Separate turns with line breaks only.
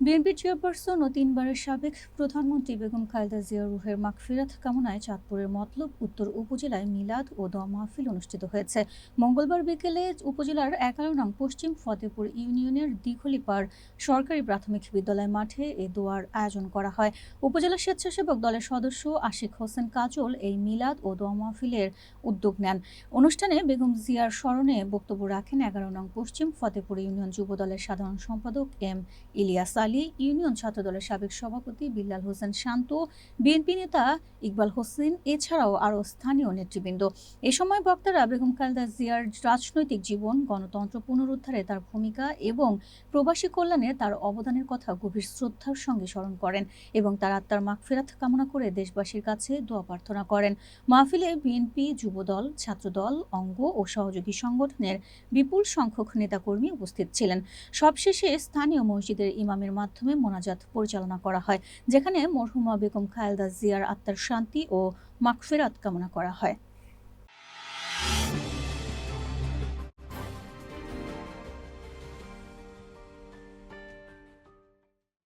BNP chairperson ও তিনবারের সাবেক প্রধানমন্ত্রী বেগম খালেদা জিয়ার রুহের মাগফিরাত কামনায় চাঁদপুরের মতলব উত্তর উপজেলায় মিলাদ ও দোয়া মাহফিল অনুষ্ঠিত হয়েছে। মঙ্গলবার বিকেলে উপজেলার 11 নং পশ্চিম ফতেপুর ইউনিয়নের দিঘলিপাড় সরকারি প্রাথমিক বিদ্যালয় মাঠে এ দোয়ার আয়োজন করা হয়। উপজেলা স্বেচ্ছাসেবক দলের সদস্য আশিক হোসেন কাজল এই মিলাদ ও দোয়া মাহফিলের উদ্যোগ নেন। অনুষ্ঠানে বেগম জিয়ার স্মরণে বক্তব্য রাখেন 11 নং পশ্চিম ফতেপুর ইউনিয়ন যুব দলের সাধারণ সম্পাদক এম ইলিয়াস আলী, ইউনিয়ন ছাত্রদলের সাবেক সভাপতি বিল্লাল হোসেন শান্ত, বিএনপি নেতা ইকবাল হোসেন এছাড়াও আরও স্থানীয় নেতৃবৃন্দ। এ সময় বক্তারা বেগম খালেদা জিয়ার রাজনৈতিক জীবন, গণতন্ত্র পুনরুদ্ধারে তার ভূমিকা এবং প্রবাসী কল্যাণে তার অবদানের কথা গভীর শ্রদ্ধার সঙ্গে স্মরণ করেন এবং তার আত্মার মাগফিরাত কামনা করে দেশবাসীর কাছে দোয়া প্রার্থনা করেন। মাহফিলে বিএনপি, যুবদল, ছাত্রদল, অঙ্গ ও সহযোগী সংগঠনের বিপুল সংখ্যক নেতাকর্মী উপস্থিত ছিলেন। সবশেষে স্থানীয় মসজিদের ইমামের মাধ্যমে মোনাজাত পরিচালনা করা হয়, যেখানে মরহুমা বেগম খালেদা জিয়ার আত্মার শান্তি ও মাগফিরাত কামনা করা হয়।